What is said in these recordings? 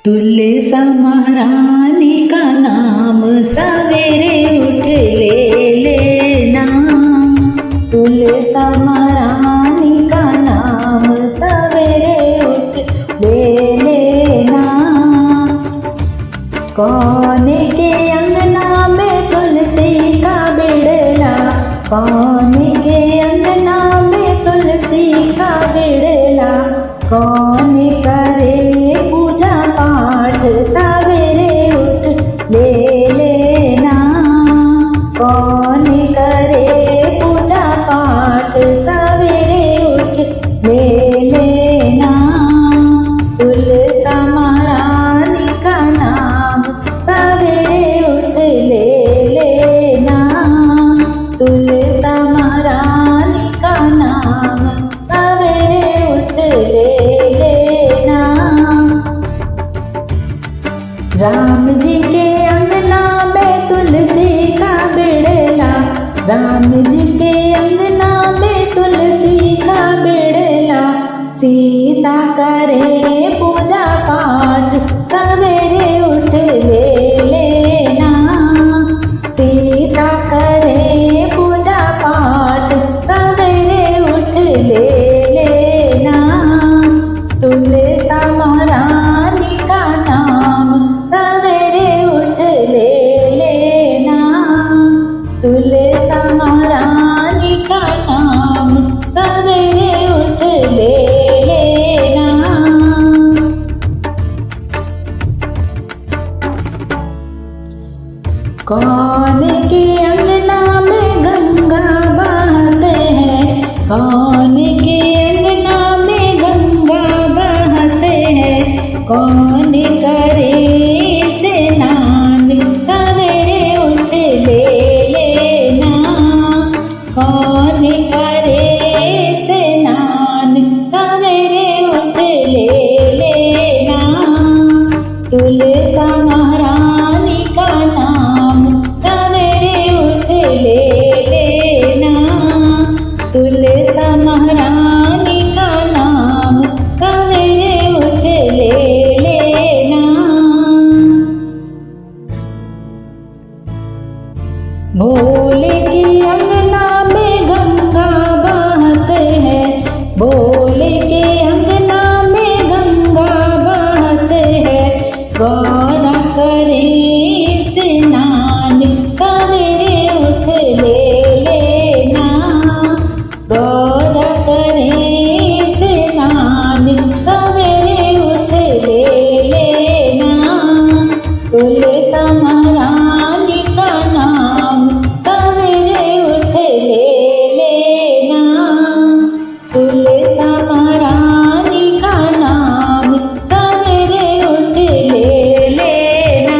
तुलसा महारानी का नाम सवेरे उठ ले लेना। तुलसा महारानी का नाम सवेरे उठ ले लेना। कौन के अंगना में तुलसी का बिड़ला, कौन के अंगना में तुलसी का बिड़ला। कौन करे पूजा पाठ सवेरे उठ ले लेना। कौन करे पूजा पाठ सवेरे उठ ले लेना। तुलसा महारानी का नाम सवेरे उठ ले लेना। तुलसा महारानी का नाम सवेरे उठ ले लेना। राम जी के अंगना में तुलसी का बिड़ला, राम जी के अंगना में तुलसी का बिड़ला। सीता करे पूजा पाठ सवेरे उठ ले लेना। सीता करे पूजा पाठ सवेरे उठ ले लेना। तुलसा महारानी का नाम सवेरे उठ ले लेना। तुलसा महारानी का नाम सवेरे उठ ले लेना। कौन के अंगना में गंगा बहते हैं, कौन के अंगना में गंगा बहते हैं। कौन करे स्नान सवेरे उठ ले लेना। कौन करे स्नान सवेरे उठ ले लेना। तुलसा महारानी का नाम सवेरे उठ ले लेना। तुलसा महारानी का नाम सवेरे उठ ले लेना। भोले की अंगना में गंगा बहते हैं, भोले के अंगना में गंगा बहते हैं। गौरा करे स्नान सवेरे उठ ले लेना। गौरा करे स्नान सवेरे उठ ले लेना। तुलसा महारानी का नाम सवेरे उठ ले लेना। तुलसा महारानी का नाम सवेरे उठ ले लेना।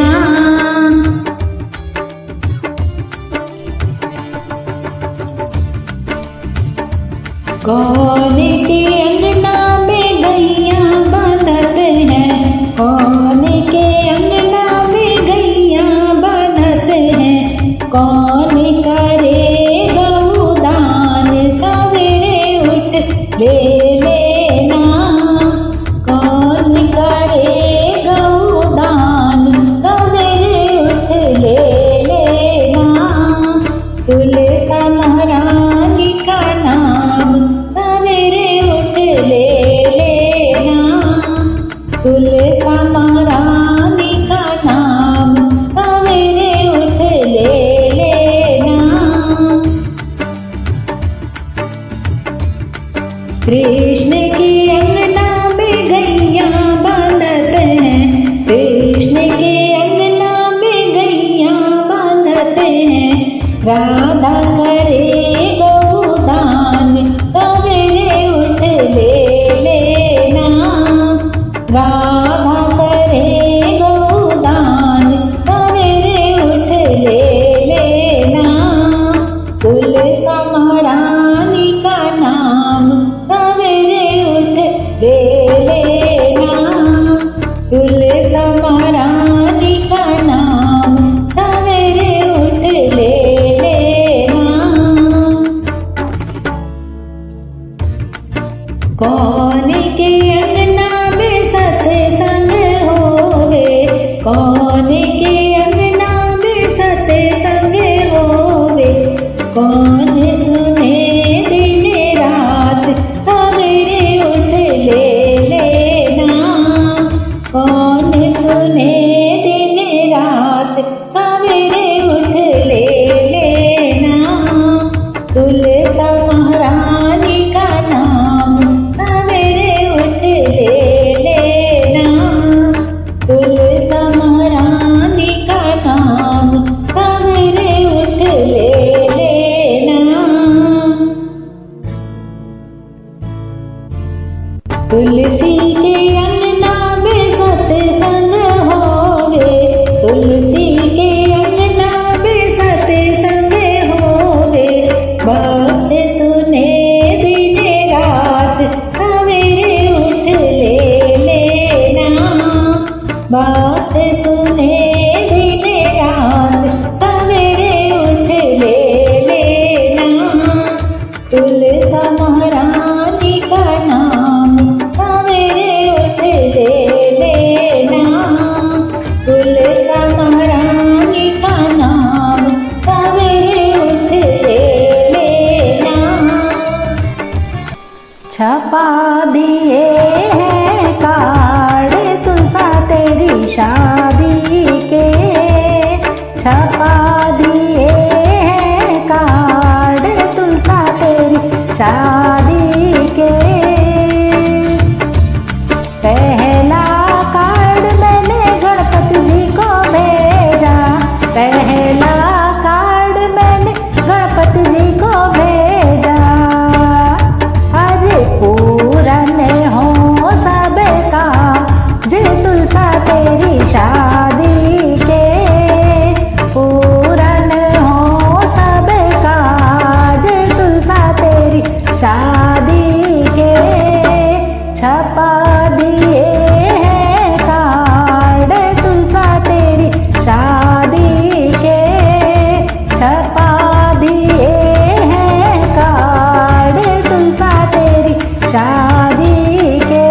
कौन के अंगना में गैया बांधते हैं, कौन के अंगना में गैया बांधते हैं। कौन करे गौदान सवेरे उठ ले लेना। कौन करे गौदान सवेरे उठ ले लेना। तुलसा महारानी का नाम सवेरे उठ ले लेना। तुलसा महारानी का नाम सवेरे उठ ले लेना। कृष्ण के अंगना में गैया बांधते हैं, कृष्ण के अंगना में गैया बांधते हैं। राधा करे गौदान सवेरे उठ ले लेना। राधा करे गौदान सवेरे उठ ले लेना। तुलसा महारानी का नाम सवेरे उठ ले लेना। तुलसा महारानी का नाम सवेरे उठ ले लेना। कौन के अंगना में सत्संग हो बात सुने दिन रात सवेरे उठ ले लेना, तुलसा महारानी का नाम सवेरे उठ ले लेना, तुलसा महारानी का नाम सवेरे उठ ले लेना। छपा दिए हैं कार्ड तुलसा तेरी शादी के, छपा दिए हैं कार्ड तुलसा तेरी शादी के। पहला कार्ड मैंने गणपति जी को भेजा, पहला कार्ड मैंने गणपति जी को भेजा। अरे पूरन हो सबका जे तुलसा तेरी शादी के, पूरन हो सबका जे तुलसा तेरी शादी के। छपा दिए हैं कार्ड तुलसा तेरी शादी के, छपा दिए हैं कार्ड तुलसा तेरी शादी के।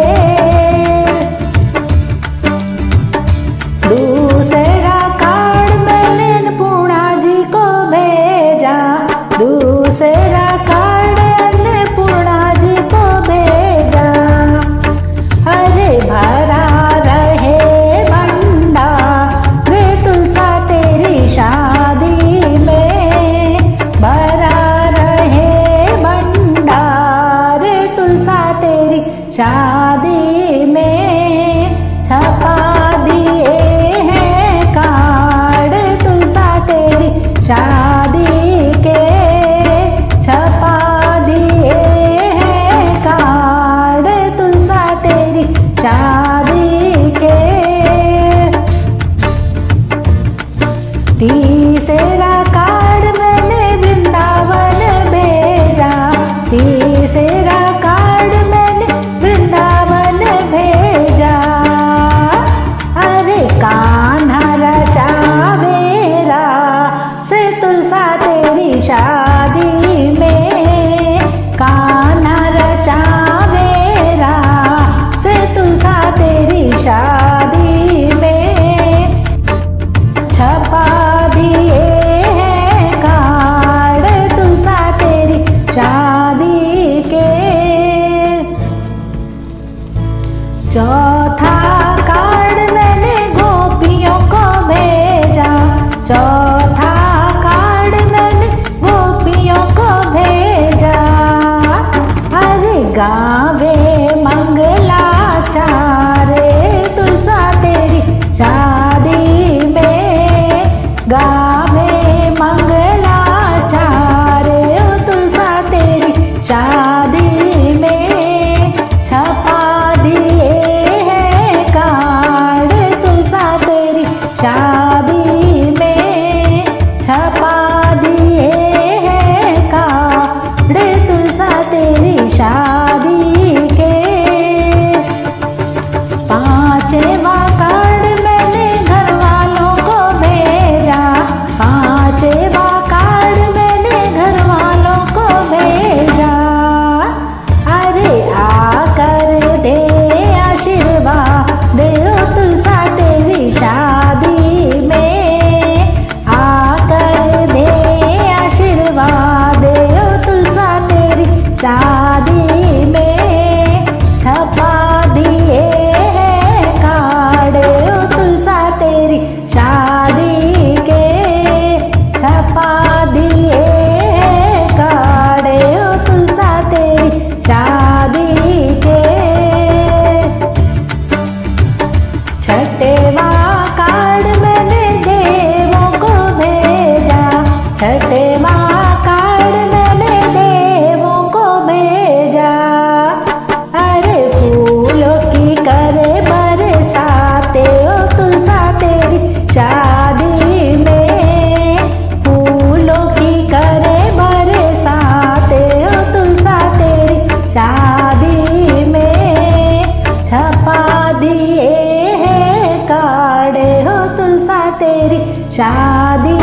तेरी शादी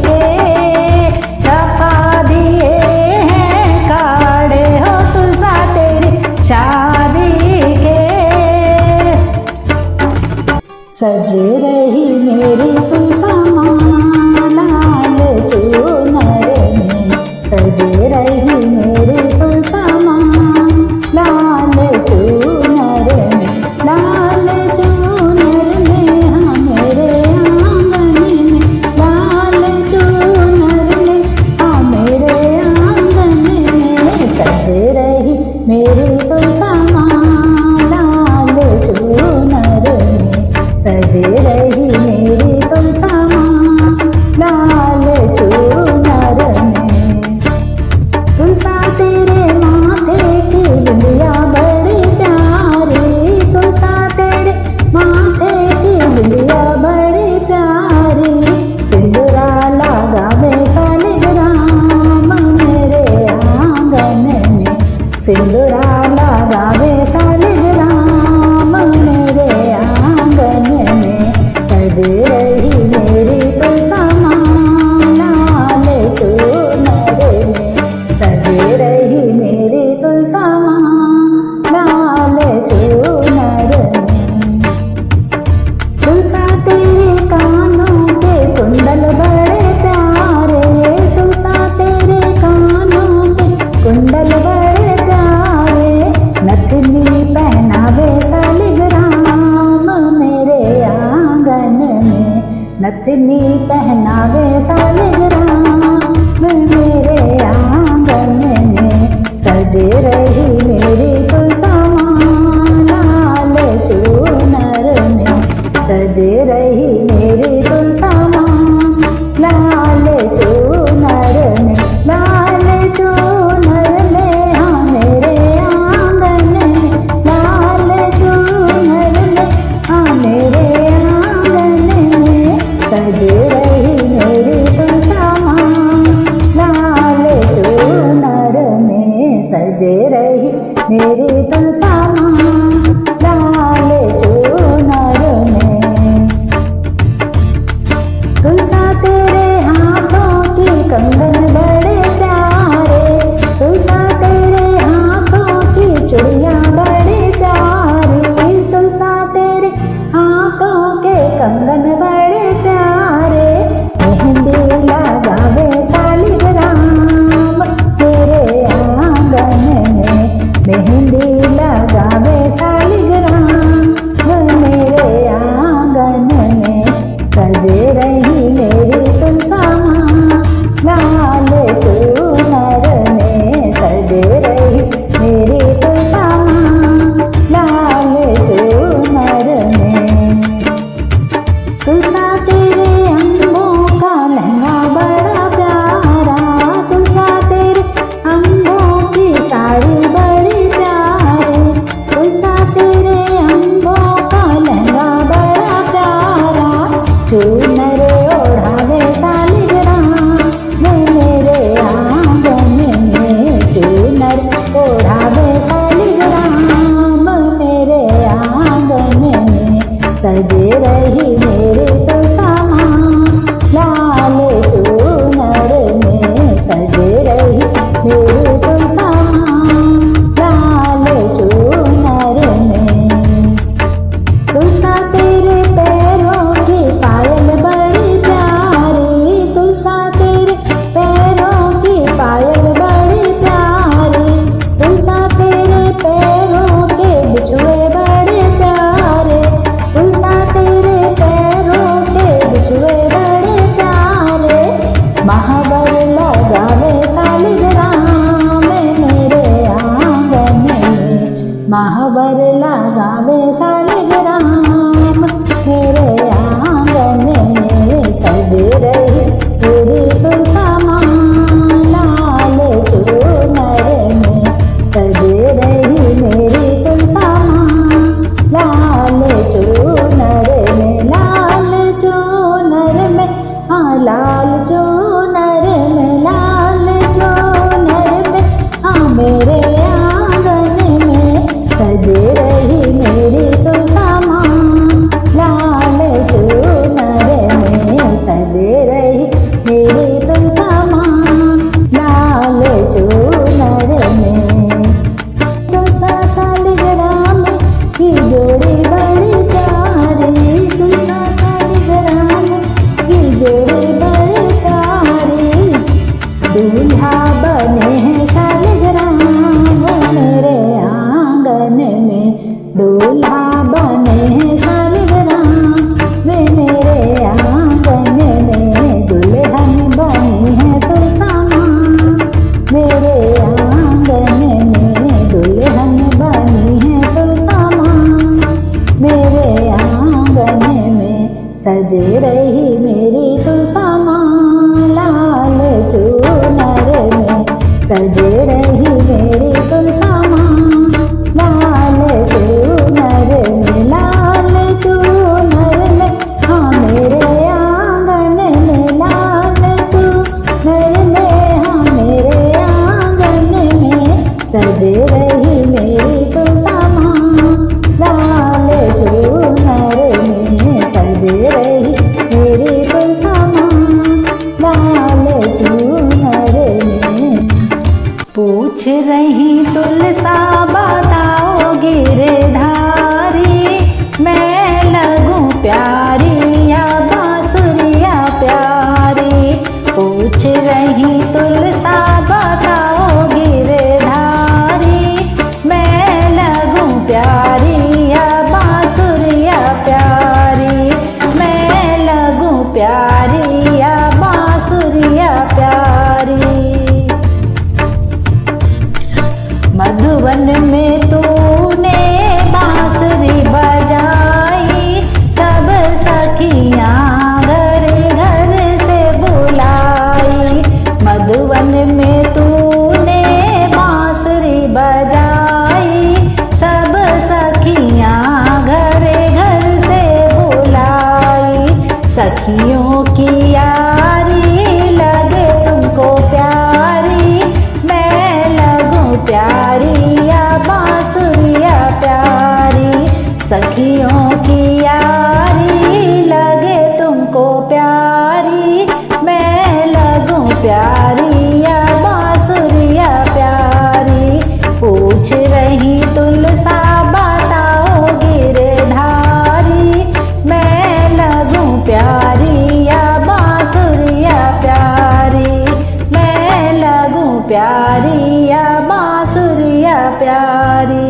के छपा दिए हैं काड़े हो तुलसा तेरी शादी के। सज रही मेरी तुलसा माँ लाल चूनर में, सज रही मेरी तुलसा माँ लाल चूनर में, लाल चूनर में हाँ मेरे आंगन में, लाल चूनर में हाँ मेरे आंगन में। सज रही मेरी तुलसा माँ लाल चूनर में, सज रही मेरी तुलसा माँ लाल चूनर में। तुलसा तेरे माथे की बिंदिया बड़ी प्यारी, तुलसा तेरे माथे की बिंदिया बड़ी प्यारी, सिंदूरा लगावे शालिग्राम मेरे आंगन में, सिंदूरा लगावे शालिग्राम मेरे आंगन में। सज रही मेरी तुलसा माँ लाल चूनर में, सज रही मेरी तुलसा माँ लाल चूनर में। तुलसा तेरे कानों के कुंडल बड़े प्यारे, तुलसा तेरे कानों के कुंडल बड़े प्यारे, नथनी पहनावे शालिग्राम मेरे आंगन में, नथनी पहनावे शालिग्राम मेरे आंगन में। सज रही मेरी तुलसा माँ लाल चूनर में, सज रही मेरी तुलसा माँ लाल चूनर में, लाल चूनर में हाँ मेरे आंगन में, लाल चूनर में हाँ मेरे आंगन में। सज रही मेरी तुलसा माँ लाल चूनर में, सज रही मेरी तुलसा माँ लाल चूनर में। तुलसा तेरे हाथों की कंगन बड़े प्यारे, तुलसा तेरे हाथों की चूड़ियाँ बड़ी प्यारी, तुलसा तेरे हाथों के कंगन बड़े प्यारे, मेहंदी लगावे शालिग्राम मेरे आंगन में, मेहंदी लगावे शालिग्राम मेरे आंगन में। सज रही मेरी तुलसा माँ लाल चूनर में, सज रही मेरी तुलसा माँ लाल चूनर में। तुलसा तेरे अंगों का लहंगा बड़ा प्यारा, तुलसा तेरे अंगों की साड़ी बड़ी प्यारी, तुलसा तेरे अंगों का लहंगा बड़ा प्यारा, चूनर ओढ़ावे शालिग्राम मेरे आंगन में, चूनर ओढ़ावे शालिग्राम मेरे आंगन में। सज रही मेरी तुलसा माँ लाल चूनर में, सज रही मेरी तुलसा माँ लाल चूनर में। तुलसा तेरे पैरों की पायल बड़ी प्यारी, तुलसा तेरे पैरों की पायल बड़ी प्यारी, तुलसा तेरे पैरों के बिछुए बड़े प्यारे, तुलसा तेरे पैरों सजे रही मेरी तुलसा माँ लाल चूनर में, सजे रही मेरी तुलसा माँ लाल चूनर में, लाल चूनर में। हाँ मेरे आंगन में लाल चूनर में, हाँ मेरे आंगन में सजे रही मेरी तुलसा माँ लाल चूनर में, सजे रही मेरी तुलसा माँ लाल चूनर में। पूछ रही तुलसा बताओ गिरधारी, मैं लगूं प्यारी या बांसुरिया प्यारी। पूछ रही तुलसा बताओ गिरधारी, मैं लगूं प्यारी या बांसुरिया प्यारी, मैं लगूं प्यारी या बांसुरिया प्यारी। मधुवन में तूने बांसुरी बजाई, सब सखियाँ घर घर से बुलाई। मधुवन में तूने बांसुरी बजाई, सब सखियाँ घर घर से बुलाई। सखियों की यारी लगे तुमको प्यारी, मैं लगूं प्यारी या बांसुरिया प्यारी। सखियों की यारी लगे तुमको प्यारी, मैं लगूं प्यारी या बांसुरिया प्यारी। पूछ रही तुलसा बताओ गिरधारी, मैं लगूं प्यारी या बांसुरिया प्यारी, मैं लगूं प्यारी या बांसुरिया प्यारी।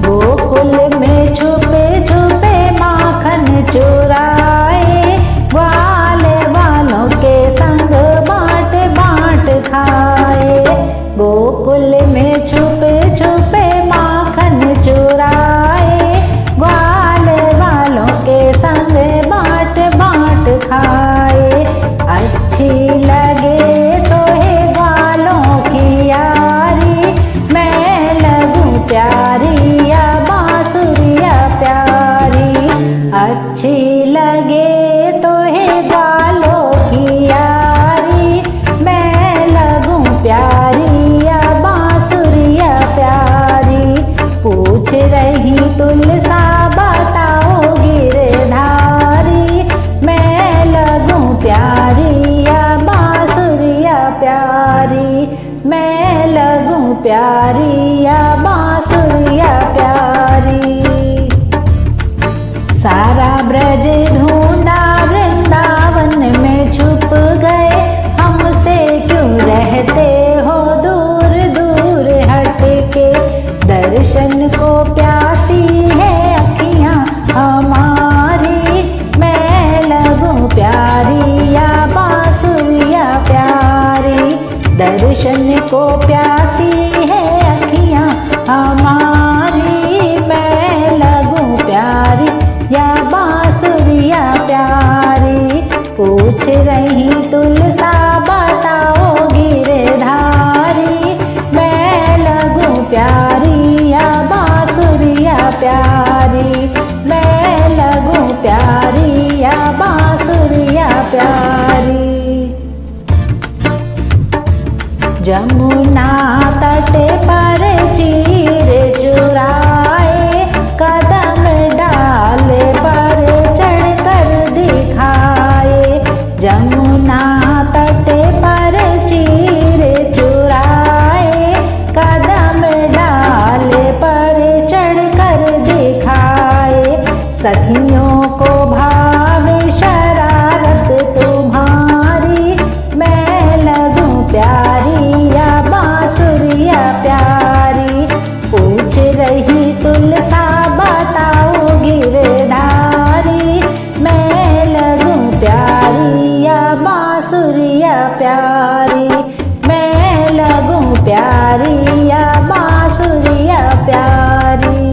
गोकुल में छुपे छुपे माखन चुराए, ग्वाले वालों के संग बाँट बाँट खाए। गोकुल में छुपे छुपे माखन चुराए, ग्वाले वालों के संग बाँट बाँट खाए। अच्छी लगे तो है ग्वालों की यारी, मैं लगूं प्यारी या बांसुरिया प्यारी। अच्छी लगे तो है ग्वालों की यारी, मैं लगूं प्यारी या बांसुरिया प्यारी। पूछ रही तुलसा बताओ गिरधारी, मैं लगूं प्यारी या बांसुरिया प्यारी, मैं लगूं प्यारी या बांसुरिया प्यारी। सारा ब्रज ढूंढा वृंदावन में छुप गए, हमसे क्यों रहते हो दूर दूर हट के। दर्शन को प्यासी है अखियाँ हमारी, मैं लगूं प्यारी या बांसुरिया प्यारी। दर्शन को प्यासी है अखियाँ हमारी, मैं लगूं प्यारी या बांसुरिया प्यारी। पूछ रही तुलसा बताओ गिरधारी, मैं लगूं प्यारी या बांसुरिया प्यारी, मैं लगूं प्यारी या बांसुरिया प्यारी। जमुना तट पर चीर चुराए, कदम डाले पर चढ़कर दिखाए। जमुना तट पर चीर चुराए, कदम डाले पर चढ़कर दिखाए। सखियों को भावे शरारत तुम्हारी, मैं लगूं प्यारी या बांसुरिया प्यारी। पूछ रही तुलसा बताओ गिरधारी, मैं लगूं प्यारी या बांसुरिया प्यारी, मैं लगूं प्यारी या बांसुरिया प्यारी।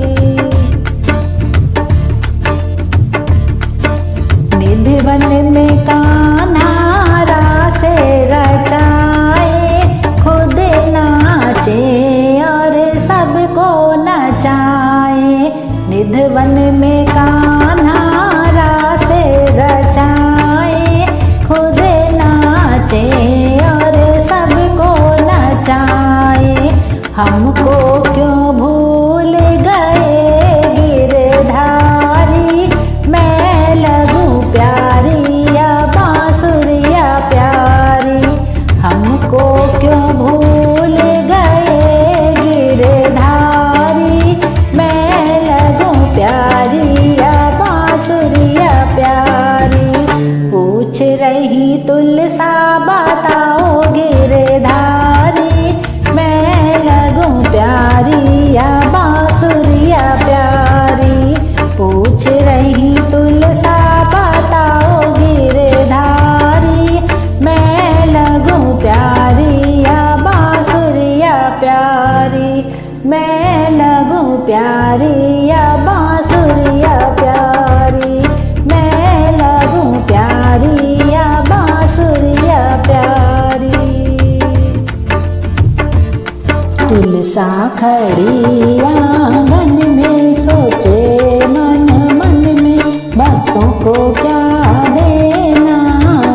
खड़ी आंगन में सोचे मन मन में भक्तों को क्या देना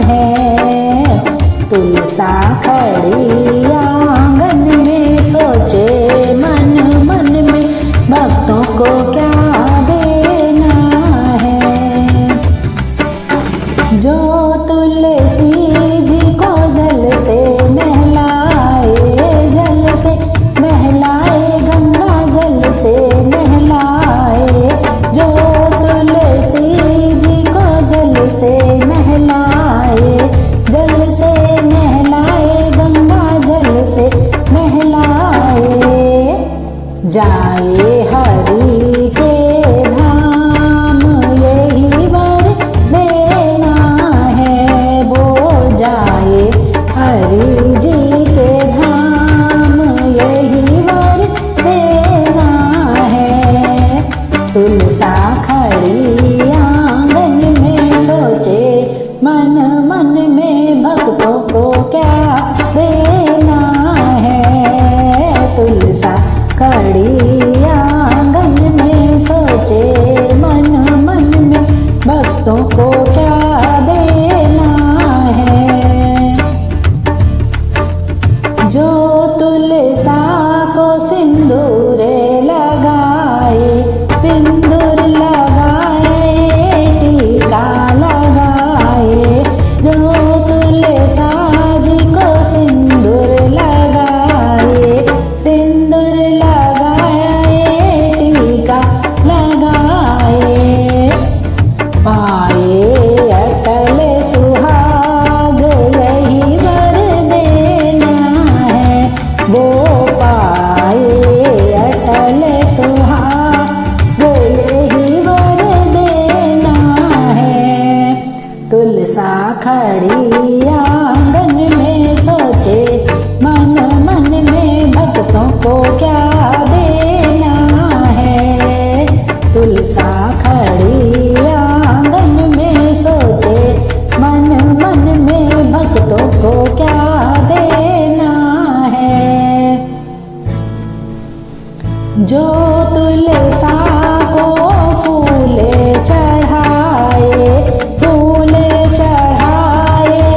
है। तुलसा खड़ी आंगन में सोचे मन मन में भक्तों को क्या देना है। जो तुलसी जी को जल से नहलाए, जल से नहलाए, गंगा जल से नहलाए। जो तुलसी जी को जल से नहलाए, जल से नहलाए, गंगा जल से नहलाए। जाए हरि के धाम यही वर देना है। वो जाए हरि जी के धाम यही वर देना है। तुलसा खड़ी आंगन में सोचे मन मन में भक्तों को क्या देना है। तुलसा खड़ी आंगन में सोचे मन मन में भक्तों को क्या देना है। जो तुलसा को सिंदूर लगाए, सिंदूर लगाए, टीका लगाए। जो तुलसा जी को सिंदूर लगाए, सिंदूर लगाए, टीका लगाए। पाए अटल सुहाग यही वर देना है। वो पाए अटल सुहाग यही वर देना है। तुलसा खड़ी आंगन में सोचे मन मन में भक्तों को क्या देना है। तुलसा खड़ी आंगन में सोचे मन मन में भक्तों को क्या देना है। जो तुलसा को फूल चढ़ाए, फूल चढ़ाए,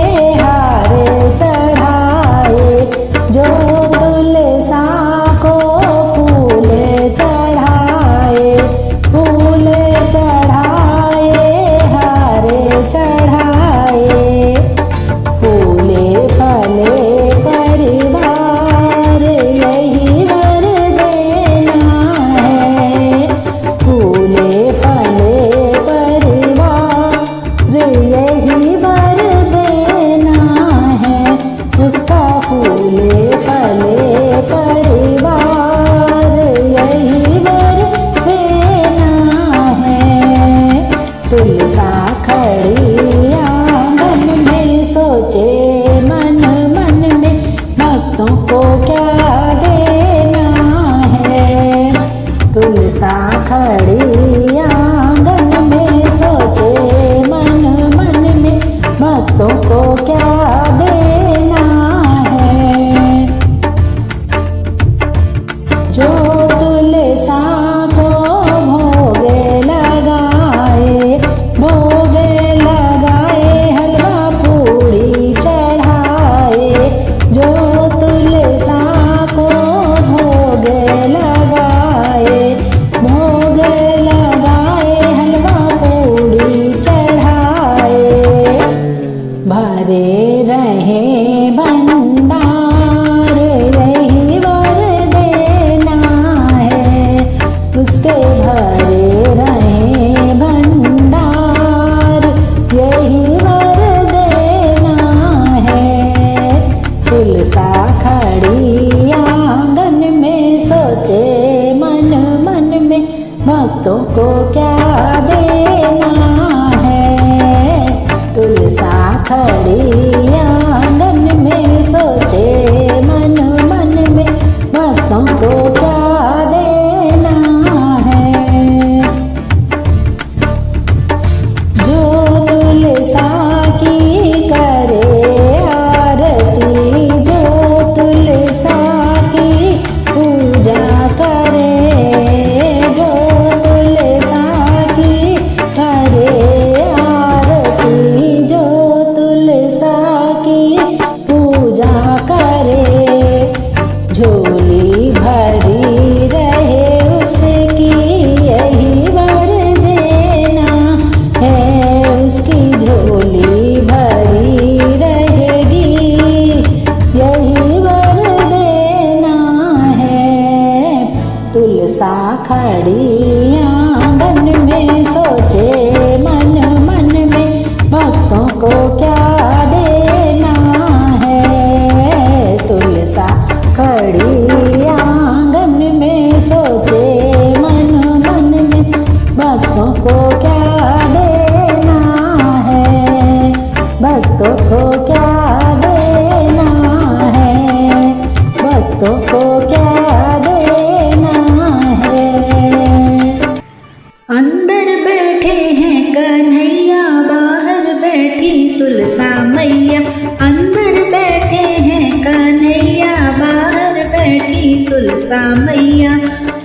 तुलसा मैया, अंदर बैठे हैं कन्हैया, बाहर बैठी तुलसा मैया,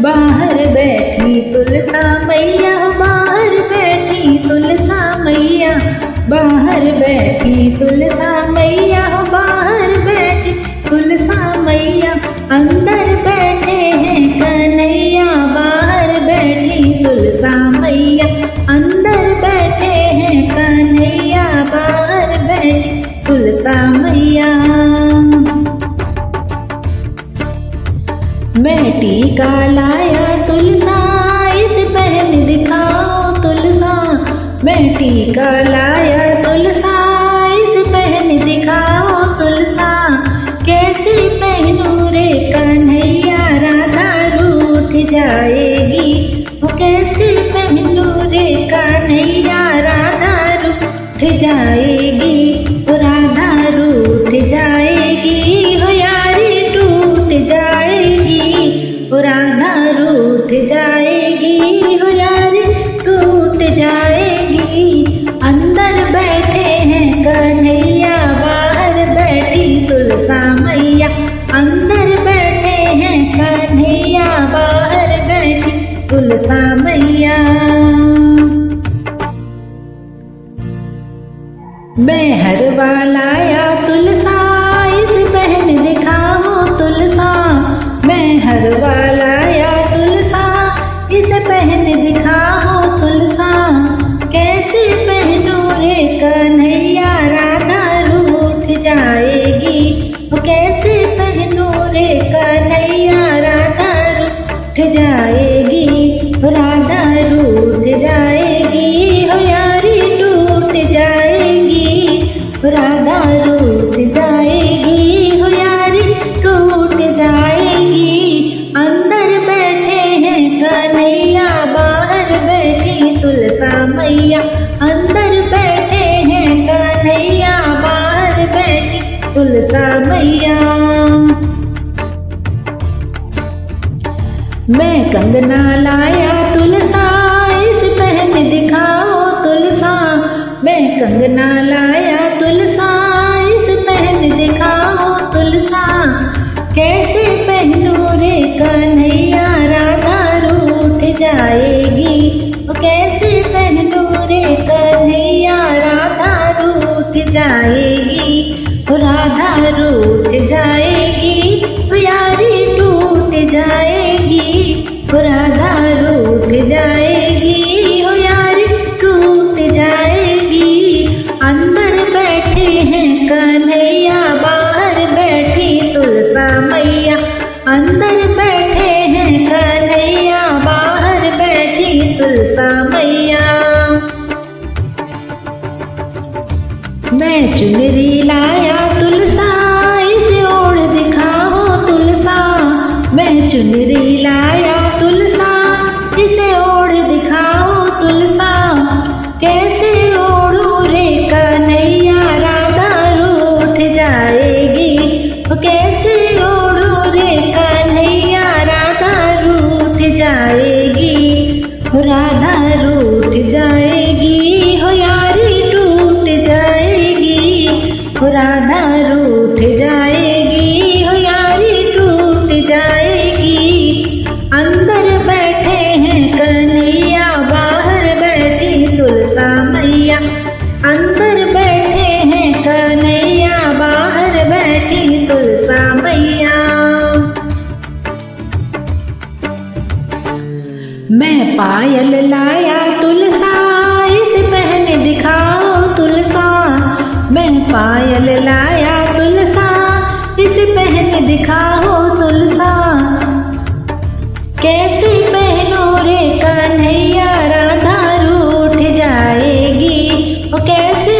बाहर बैठी तुलसा मैया, बाहर बैठी तुलसा मैया, बाहर बैठी तुलसा मैया, बाहर बैठी तुलसा मैया, अंदर बैठे हैं कन्हैया, बाहर बैठी तुलसा मैया, अंदर बैठे हैं कन्हैया, बाहर बैठी तुलसा मैया। मैं टीका लाया तुलसा, इसे पहन दिखाओ तुलसा, मैं टीका लाया तुलसा, इसे पहन दिखाओ तुलसा, कैसे पहनूं रे कन्हैया, राधा रूठ जाएगी, वो कैसे पहनूं रे कन्हैया, राधा रूठ जाएगी, वो राधा रूठ जाएगी, हो यारी टूट जाएगी, वो राधा रूठ जाएगी, हो यारी टूट जाएगी, अंदर बैठे हैं कन्हैया, बाहर बैठी तुलसा मैया, अंदर बैठे हैं कन्हैया, बाहर बैठी तुलसा मैया। मैं हरवा लाया तुलसा, इसे पहन दिखाओ तुलसा, मैं हरवा लाया तुलसा, इसे पहन दिखाओ तुलसा, कैसे पहनूं रे कन्हैया, राधा रूठ जाएगी, वो कैसे पहनूं रे कन्हैया, राधा रूठ जाएगी, वो राधा रूठ जाएगी, हो यारी टूट जाएगी, वो राधा रूठ जाएगी, हो यारी टूट जाएगी, अंदर बैठे हैं कन्हैया, बाहर बैठी तुलसा मैया, अंदर बैठे हैं कन्हैया, बाहर बैठी तुलसा मैया। मैं कंगना लाया तुलसा, इसे पहन दिखाओ तुलसा, मैं कंगना लाया तुलसा, इसे पहन दिखाओ तुलसा, कैसे पहनूं रे कन्हैया, राधा रूठ जाएगी, वो कैसे पहनूं रे कन्हैया, राधा रूठ जाएगी, वो राधा रूठ जाएगी, वो यारी टूट जाएगी, वो राधा रूठ जाएगी, हो यारी टूट जाएगी, अंदर बैठे हैं कन्हैया, बाहर बैठी तुलसा मैया, अंदर बैठे हैं कन्हैया, बाहर बैठी तुलसा मैया। मैं चुनरी लाया तुलसा, इसे ओढ़ दिखाओ तुलसा, मैं चुनरी लाया तुलसा, इसे ओढ़ दिखाओ तुलसा, कैसे ओढ़ूं रे कन्हैया, राधा रूठ जाएगी, वो कैसे ओढ़ूं रे कन्हैया, राधा रूठ जाएगी, वो राधा रूठ जाएगी, हो यारी टूट जाएगी, वो राधा रूठ जाएगी, हो यारी टूट जाएगी, अंदर बैठे हैं कन्हैया, बाहर बैठी तुलसा मैया, अंदर बैठे हैं कन्हैया, बाहर बैठी तुलसा मैया। मैं पायल लाया तुलसा, इसे पहन दिखाओ तुलसा, मैं पायल लाया तुलसा, इसे पहन दिखाओ तुलसा, कैसे पहनूं रे कन्हैया, राधा रूठ जाएगी, वो कैसे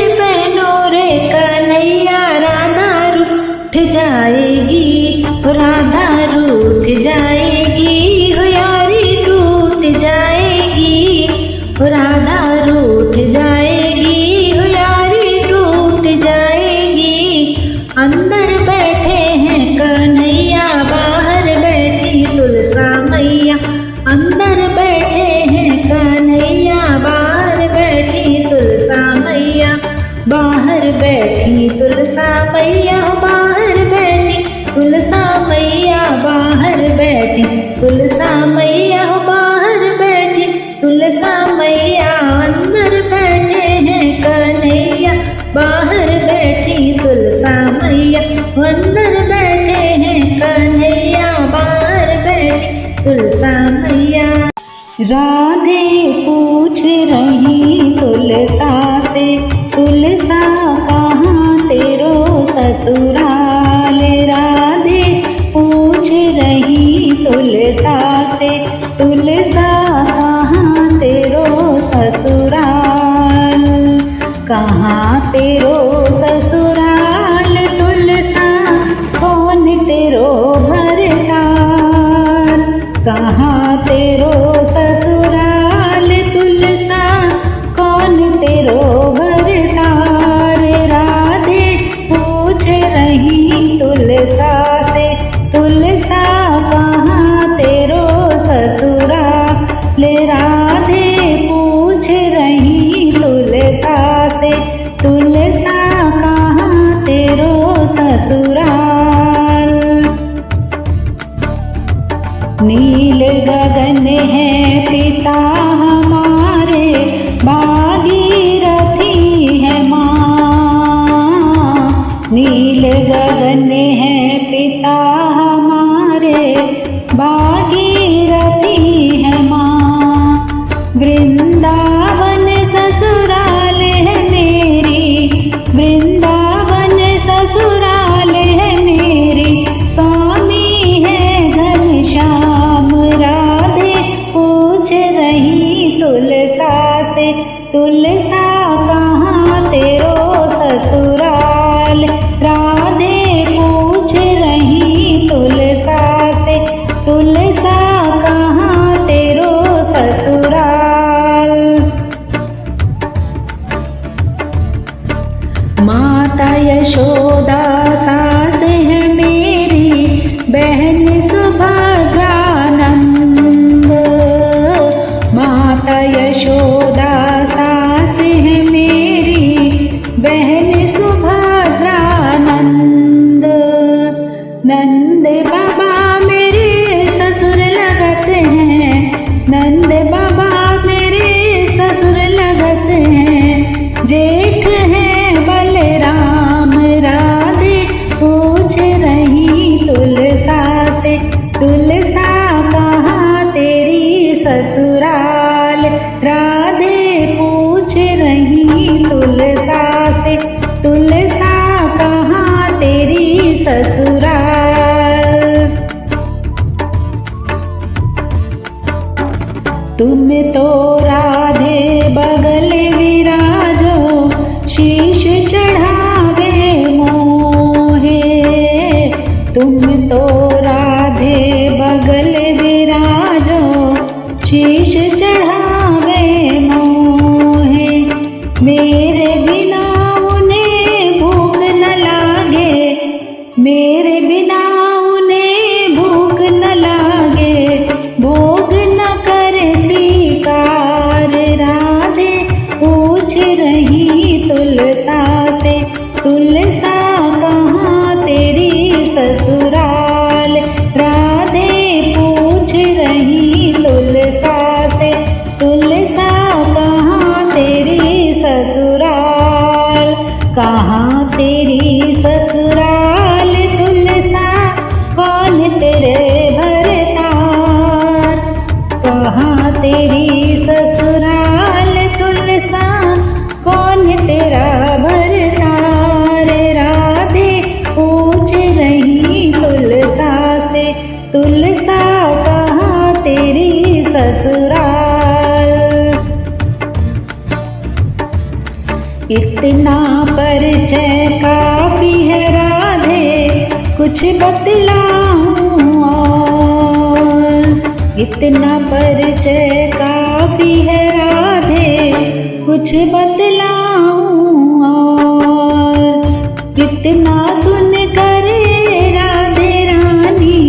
बाहर बैठी तुलसा मैया बाहर बैठी, तुलसा मैया बाहर बैठी, तुलसा मैया बाहर बैठी, तुलसा मैया अंदर बैठे हैं कन्हैया, बाहर बैठी तुलसा मैया अंदर बैठे हैं कन्हैया, बाहर बैठी तुलसा मैया। राधे पूछ रही तुलसा से, तुलसा कहाँ तेरो ससुराल, राधे पूछ रही तुलसा से, तुलसा कहाँ तेरो ससुराल, कहाँ तेरो ससुराल, तुलसा कौन तेरो भरतार, कहाँ तेरो ससुराल, तुलसा कौन तेरो भरतार, राधे पूछ रही तुलसा से, तुलसा कहाँ तेरो ससुराल, राधे पूछ रही तुलसा से, तुलसा कहाँ तेरो ससुराल। नील गगन है पिता हमारे, भागीरथी है माँ, नील गगन है पिता हमारे, भागीरथी है माँ, वृंदावन ससुराल है मेरी, वृंदावन ससुराल है मेरी, स्वामी है घनश्याम, राधे पूछ रही तुलसा से, तुलसा कहाँ तेरो ससुराल, राधे पूछ रही तुलसा से, तुलसा कहाँ तेरो ससुराल। माता यशोदा सास है मेरी, बहन सुभद्रा नंद, माता यशोदा सास है मेरी, बहन सुभद्रा नंद, नंद बाबा मेरे ससुर लगते हैं, नंद बाबा मेरे ससुर लगते हैं, जेठ है बलराम, राधे पूछ रही तुलसा से, तुलसा कहाँ तेरी ससुराल, राधे पूछ रही तुलसा से, तुलसा कहाँ तेरी ससुराल। तुम तो राधे बगल विराजो, शीश चढ़ावे मोहे, तुम तो राधे बगल विराजो, शीश चढ़ावे मोहे, मेरे बिना उन्हें भूख न लागे, मेरे बिना उन्हें भूख न लागे, भोग न करे स्वीकार, राधे पूछ रही तुलसा से, तुलसा कहाँ तेरी ससुराल, राधे पूछ रही तुलसा से, तुलसा कहाँ तेरी ससुराल, कहाँ तेरी ससुराल, तुलसा कौन तेरे भरतार, कहाँ तेरी ससुराल, तुलसा कौन तेरा भरतार, राधे पूछ रही तुलसा से, तुलसा कहाँ तेरी ससुराल। इतना परिचय काफी है राधे, कुछ बतलाऊं और, इतना परिचय काफी है राधे, कुछ बतलाऊं और, इतना सुन कर राधे रानी,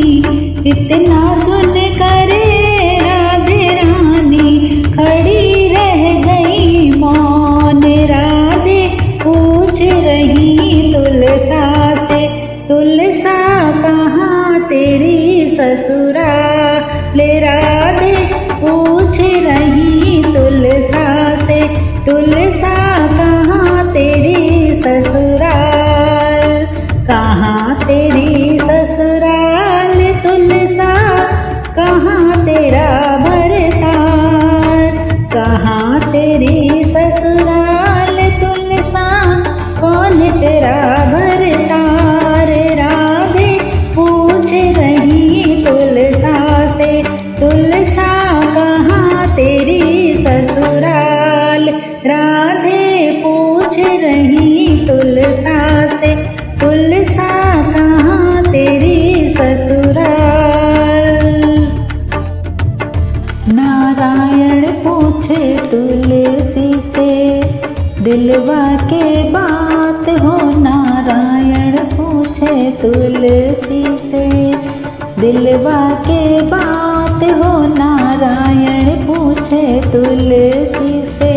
इतना सुन कर राधे रानी, खड़ी रह गई मौन, राधे ससुराल राधे पूछ रही तुलसा से, तुलसा कहाँ तेरी ससुराल, कहाँ तेरी ससुराल तुलसा, कहाँ तेरा भरताल, कहाँ तेरी ससुराल तुलसा, कौन तेरा भरताल राधे पूछ रही तुलसा से, तुलसा कहाँ तेरी ससुराल, राधे पूछ रही तुलसा से, तुलसा कहाँ तेरी ससुराल। नारायण पूछे तुलसी से दिलवा के बात हो, नारायण पूछे तुलसी से दिलवा के बात हो, नारायण पूछे तुलसी से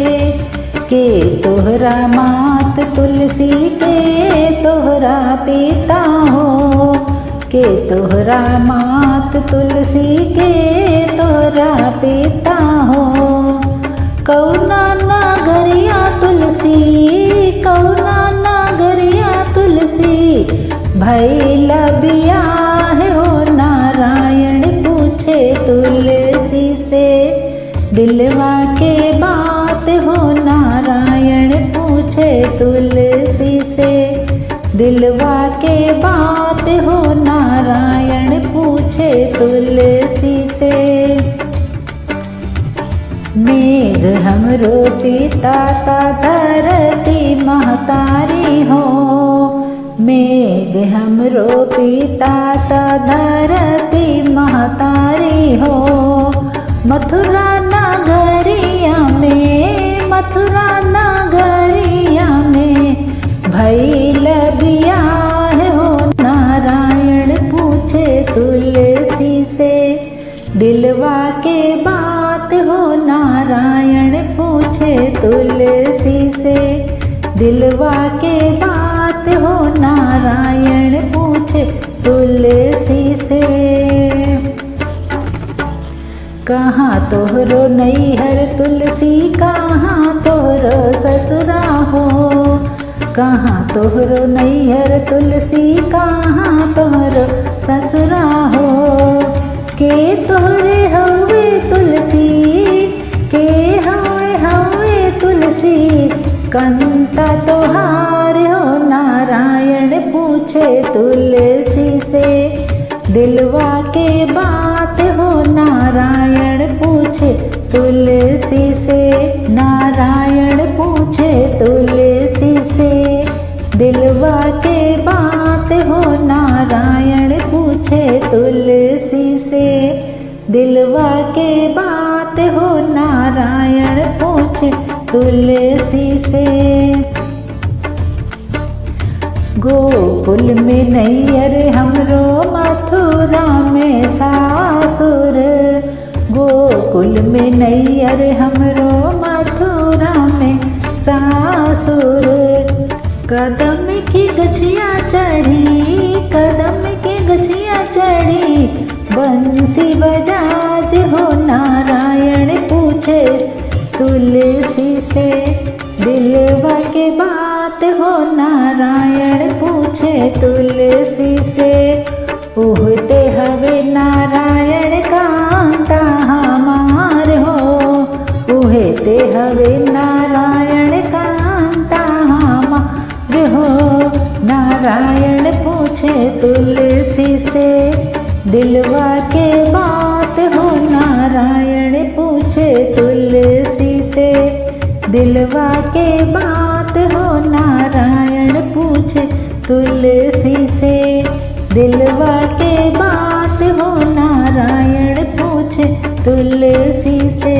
के तोहरा मात तुलसी के तोहरा पिता हो, के तोहरा मात तुलसी के तोहरा पिता हो, कौना नागरिया तुलसी, कौना नागरिया तुलसी भैल बियाह हो, नारायण पूछे तुलसी से दिलवा के बात हो, नारायण पूछे तुलसी से दिलवा के बात हो, नारायण पूछे तुलसी से। मेघ हमरो पिता ता धरती महतारी हो, मेघ हमरो पिता ता धरती महतारी हो, मथुरा नगरिया में, मथुरा नगरिया में भैल बियाह हो, नारायण पूछे तुलसी से दिलवा के बात हो, नारायण पूछे तुलसी से दिलवा के बात हो, नारायण पूछे तुलसी से। कहाँ तोहरो नैहर तुलसी, कहाँ तोहरो ससुरा हो, कहाँ तोहरो नैहर तुलसी, कहाँ तोहरो ससुरा हो, के तोहरे हवे तुलसी, के हवे हवे तुलसी कंता तोहार हो, नारायण पूछे तुलसी से दिलवा के बात हो, नारायण पूछे तुलसी से, नारायण पूछे तुलसी से दिलवा के बात हो, नारायण पूछे तुलसी से दिलवा के बात हो, नारायण पूछे तुलसी से। गोकुल में नैयर हमरो, मथुरा में सासुर, गोकुल में नैयर हमरो, मथुरा में सासुर, कदम की गछिया चढ़ी, कदम की गछिया चढ़ी बंसी बजाज हो, नारायण पूछे तुलसी से दिलवा के बात हो, नारायण पूछे तुलसी से उहते हवे नारायण कांता हमार हो, उहते हवे नारायण कांता हमार हो, नारायण पूछे तुलसी से दिलवा के बात हो, नारायण पूछे तुलसी से दिलवा के बात हो, नारायण पूछे तुलसी से दिलवा के बात हो, नारायण पूछे तुलसी से।